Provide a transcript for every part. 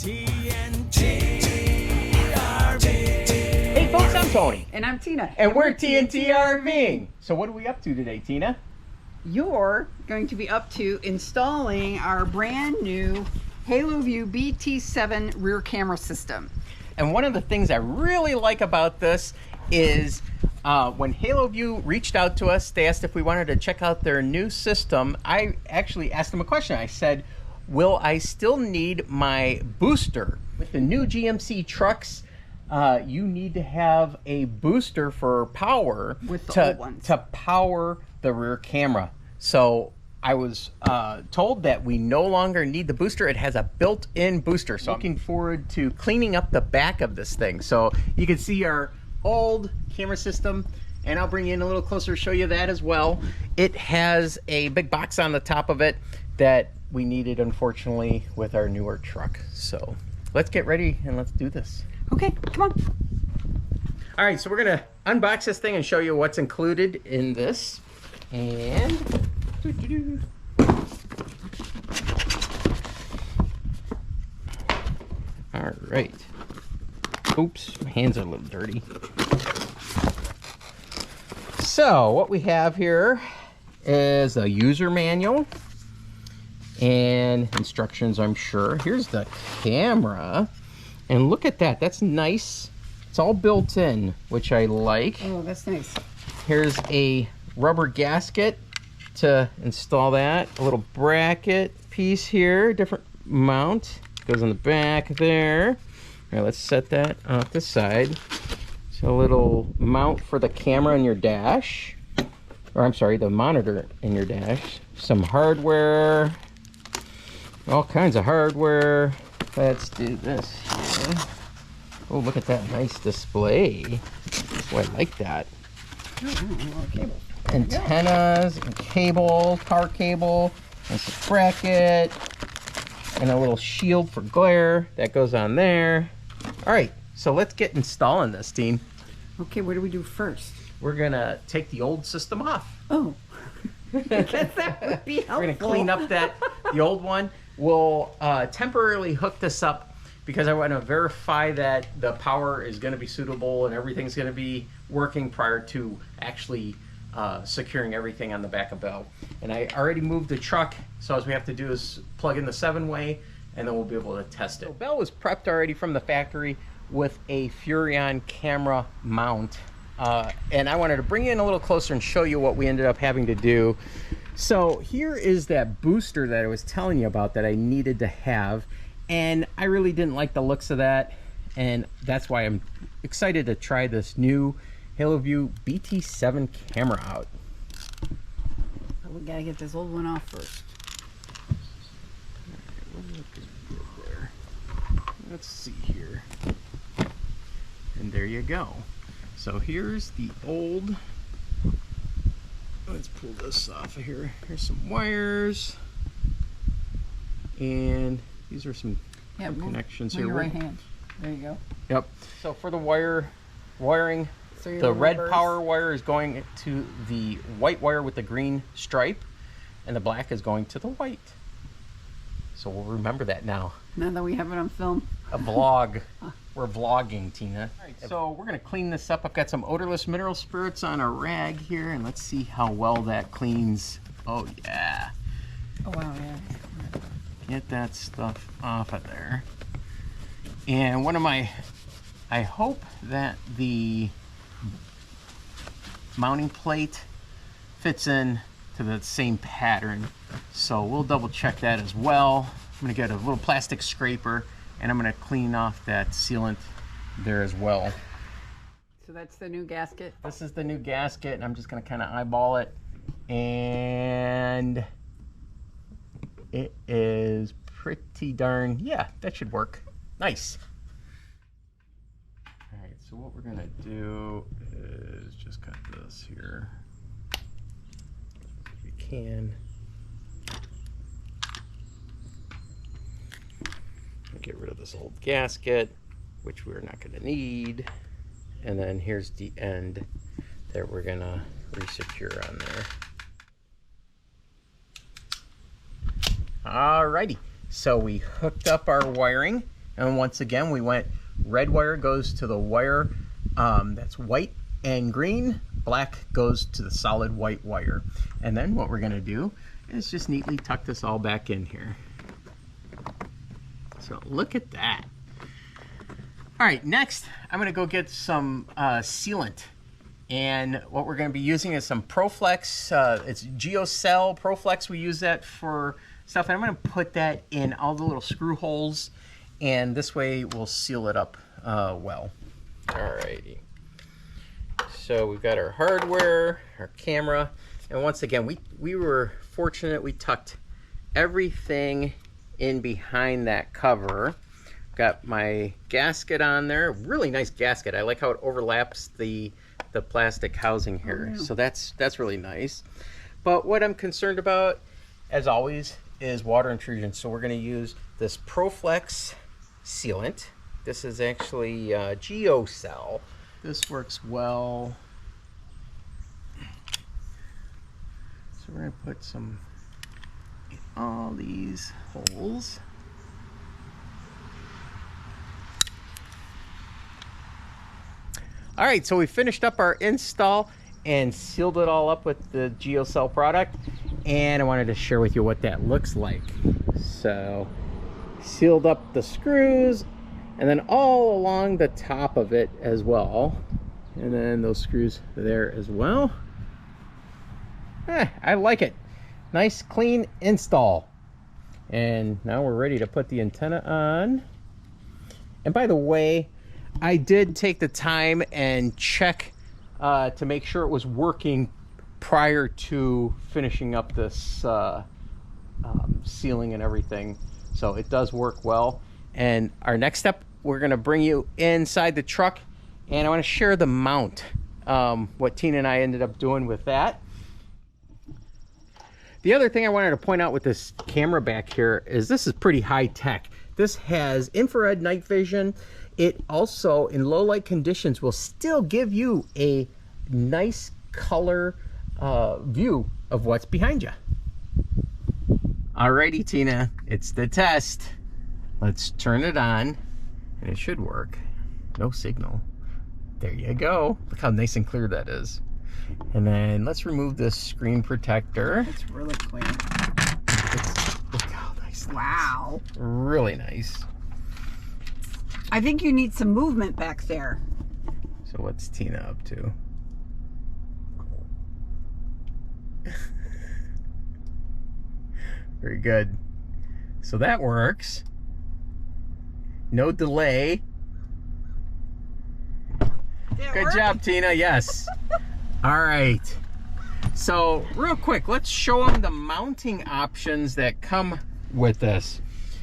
Hey folks, I'm Tony. And I'm Tina. And we're TNT RVing. So what are we up to today, Tina? You're going to be up to installing our brand new Haloview BT7 rear camera system. And one of the things I really like about this is when Haloview reached out to us, they asked if we wanted to check out their new system. I actually asked them a question. I said, will I still need my booster? With the new GMC trucks, you need to have a booster for power with the old ones to power the rear camera. So I was told that we no longer need the booster. It has a built-in booster. So I'm looking forward to cleaning up the back of this thing. So you can see our old camera system, and I'll bring you in a little closer to show you that as well. It has a big box on the top of it that we needed, unfortunately, with our newer truck. So let's get ready and let's do this. Okay, come on. All right, so we're gonna unbox this thing and show you what's included in this. And all right. Oops, my hands are a little dirty. So what we have here is a user manual and instructions, I'm sure. Here's the camera. And look at that, that's nice. It's all built in, which I like. Oh, that's nice. Here's a rubber gasket to install that. A little bracket piece here, different mount. Goes on the back there. All right, let's set that off the side. So a little mount for the camera in your dash. Or I'm sorry, the monitor in your dash. Some hardware. All kinds of hardware. Let's do this here. Oh, look at that nice display. Oh, I like that. Cable. Antennas and cable, power cable, and some bracket, and a little shield for glare that goes on there. All right, so let's get installing this, Dean. Okay, what do we do first? We're gonna take the old system off. Oh, I guess that would be helpful. We're gonna clean up the old one. We'll temporarily hook this up because I want to verify that the power is going to be suitable and everything's going to be working prior to actually securing everything on the back of Bell. And I already moved the truck, so all we have to do is plug in the 7-way and then we'll be able to test it. So Bell was prepped already from the factory with a Furrion camera mount. And I wanted to bring you in a little closer and show you what we ended up having to do. So here is that booster that I was telling you about that I needed to have, and I really didn't like the looks of that, and that's why I'm excited to try this new Haloview BT7 camera out. We gotta get this old one off first. Let's see here. And there you go. So here's the old. Let's pull this off of here. Here's some wires. And these are some connections here. Your right hand. There you go. Yep. So for the wiring, So the red power wire is going to the white wire with the green stripe, and the black is going to the white. So we'll remember that now. Now that we have it on film. A vlog. We're vlogging, Tina. All right, so we're gonna clean this up. I've got some odorless mineral spirits on a rag here, and let's see how well that cleans. Oh yeah. Oh wow, yeah. Get that stuff off of there. And I hope that the mounting plate fits in to the same pattern. So we'll double check that as well. I'm gonna get a little plastic scraper and I'm gonna clean off that sealant there as well. So that's the new gasket? This is the new gasket, and I'm just gonna kind of eyeball it. And it is pretty darn, yeah, that should work. Nice. All right, so what we're gonna do is just cut this here. If we can. Get rid of this old gasket, which we're not going to need. And then here's the end that we're going to resecure on there. Alrighty, so we hooked up our wiring And once again, we went red wire goes to the wire that's white and green, black goes to the solid white wire. And then what we're gonna do is just neatly tuck this all back in here. So look at that. All right, next I'm gonna go get some sealant. And what we're gonna be using is some Proflex, it's GeoCell Proflex. We use that for stuff. And I'm gonna put that in all the little screw holes, and this way we'll seal it up well. Alrighty. So we've got our hardware, our camera, and once again, we were fortunate. We tucked everything in behind that cover. Got my gasket on there, really nice gasket. I like how it overlaps the plastic housing here. Oh, yeah. So that's really nice. But what I'm concerned about, as always, is water intrusion. So we're going to use this Proflex sealant. This is actually GeoCell. This works well. So we're going to put some in all these holes. All right, so we finished up our install and sealed it all up with the GeoCell product, and I wanted to share with you what that looks like. So sealed up the screws, and then all along the top of it as well, and then those screws there as well. I like it. Nice clean install. And now we're ready to put the antenna on. And by the way, I did take the time and check to make sure it was working prior to finishing up this sealing and everything. So it does work well. And our next step, we're going to bring you inside the truck, and I want to share the mount, what Tina and I ended up doing with that. The other thing I wanted to point out with this camera back here is this is pretty high tech. This has infrared night vision. It also, in low light conditions, will still give you a nice color view of what's behind you. Alrighty, Tina, it's the test. Let's turn it on, and it should work. No signal. There you go. Look how nice and clear that is. And then let's remove this screen protector. It's really clean. Look how nice. Wow. Really nice. I think you need some movement back there. So what's Tina up to? Very good. So that works. No delay. Good job, Tina. Yes. All right. So real quick, let's show them the mounting options that come with this.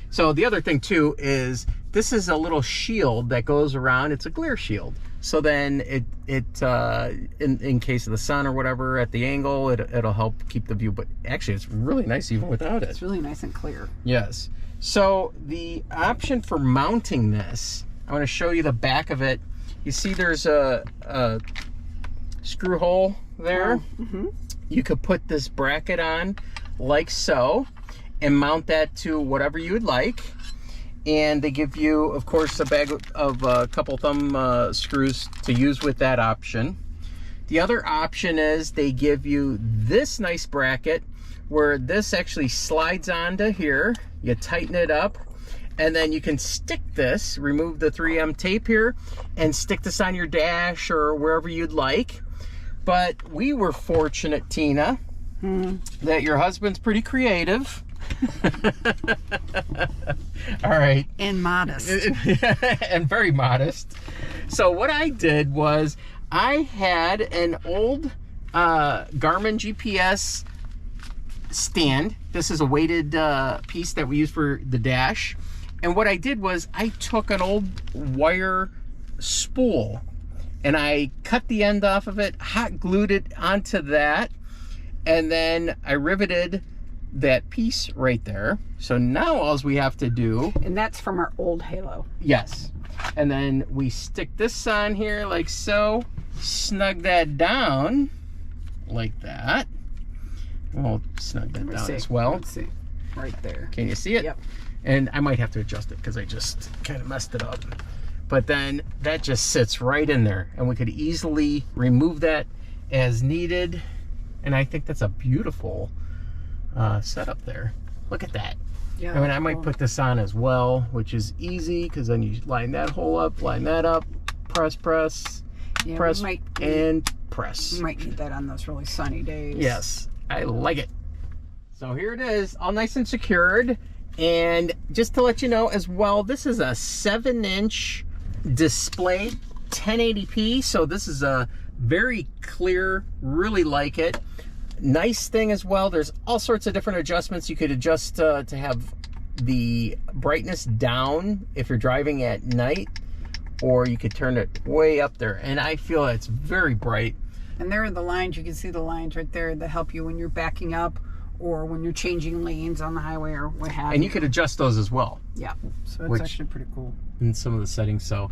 So the other thing too is this is a little shield that goes around. It's a glare shield. So then in case of the sun or whatever at the angle, it'll help keep the view. But actually, it's really nice even without it. It's really nice and clear. Yes. So the option for mounting this, I want to show you the back of it. You see there's a screw hole there. Mm-hmm. You could put this bracket on like so and mount that to whatever you would like. And they give you, of course, a bag of a couple thumb screws to use with that option. The other option is they give you this nice bracket where this actually slides onto here. You tighten it up, and then you can stick this, remove the 3M tape here, and stick this on your dash or wherever you'd like. But we were fortunate, Tina, that your husband's pretty creative. All right. And modest. And very modest. So what I did was I had an old Garmin GPS stand. This is a weighted piece that we use for the dash. And what I did was I took an old wire spool and I cut the end off of it, hot glued it onto that, and then I riveted that piece right there. So now all we have to do, and that's from our old Halo. Yes, and then we stick this on here like so, snug that down like that. We'll snug that down as well. Let's see. right there. Can you see it? Yep. And I might have to adjust it because I just kind of messed it up. But then that just sits right in there, and we could easily remove that as needed. And I think that's a beautiful setup there. Look at that. Yeah, I mean, I might put this on as well, which is easy because then you line that hole up, line that up, press, press, yeah, press, and we press. might need that on those really sunny days. Yes, I like it. So here it is, all nice and secured. And just to let you know as well, this is a 7-inch display, 1080p. So this is a very clear, really like it. Nice thing as well, there's all sorts of different adjustments. You could adjust to have the brightness down if you're driving at night, or you could turn it way up there. And I feel it's very bright. And there are the lines, you can see the lines right there that help you when you're backing up or when you're changing lanes on the highway or what have you. And you could adjust those as well. Yeah, so it's actually pretty cool. In some of the settings. So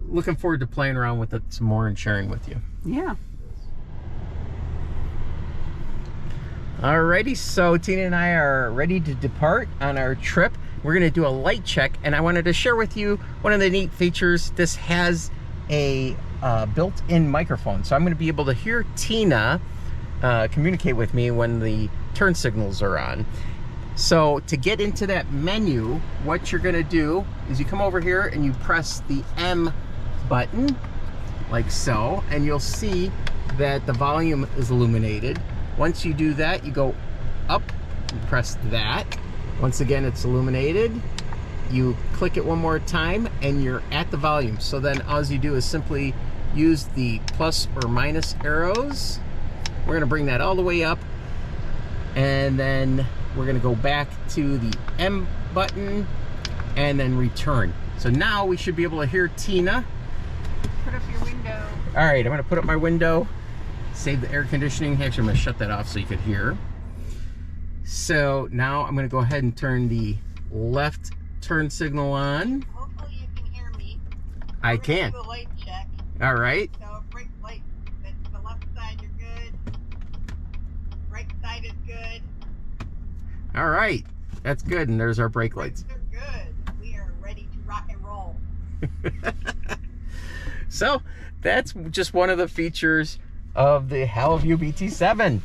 looking forward to playing around with it some more and sharing with you. Yeah. Alrighty, so Tina and I are ready to depart on our trip. We're gonna do a light check, and I wanted to share with you one of the neat features. This has a built-in microphone, so I'm gonna be able to hear Tina communicate with me when the turn signals are on. So to get into that menu, what you're gonna do is you come over here and you press the M button, like so, and you'll see that the volume is illuminated. Once you do that, you go up, you press that. Once again, it's illuminated. You click it one more time and you're at the volume. So then all you do is simply use the plus or minus arrows. We're gonna bring that all the way up, and then we're gonna go back to the M button and then return. So now we should be able to hear Tina. Put up your window. All right, I'm gonna put up my window. Save the air conditioning. Actually, I'm gonna shut that off so you could hear. So now I'm gonna go ahead and turn the left turn signal on. Hopefully you can hear me. I can. Do a light check. All right. So brake light, that's the left side, you're good. Right side is good. All right. That's good. And there's our brake lights. Brakes are good. We are ready to rock and roll. So that's just one of the features of the Haloview BT7.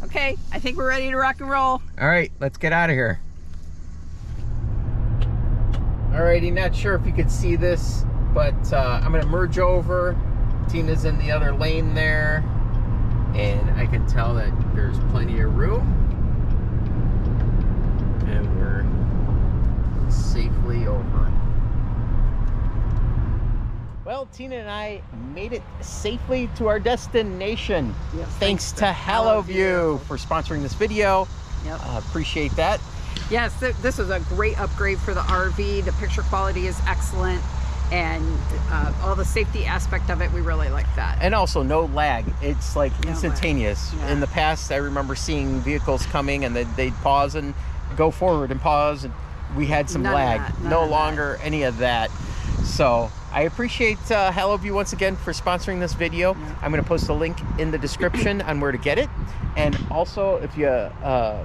Okay, I think we're ready to rock and roll. All right, let's get out of here. Alrighty, not sure if you could see this, but I'm gonna merge over. Tina's in the other lane there, and I can tell that there's plenty of room. And we're safely over. Well, Tina and I made it safely to our destination. Yes, thanks to Haloview for sponsoring this video. Yep. Appreciate that. Yes, this is a great upgrade for the RV. The picture quality is excellent, and all the safety aspect of it, we really like that. And also no lag. It's like No instantaneous. lag. Yeah. In the past, I remember seeing vehicles coming and they'd pause and go forward and pause, and we had some None of lag. that, none No of that. longer any of that. So I appreciate Haloview once again for sponsoring this video. Yeah. I'm going to post a link in the description on where to get it. And also, if you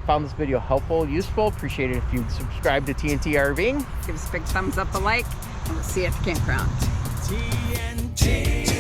found this video helpful, useful, appreciate it if you'd subscribe to TNT RVing. Give us a big thumbs up, a like, and we'll see you at the campground. TNT.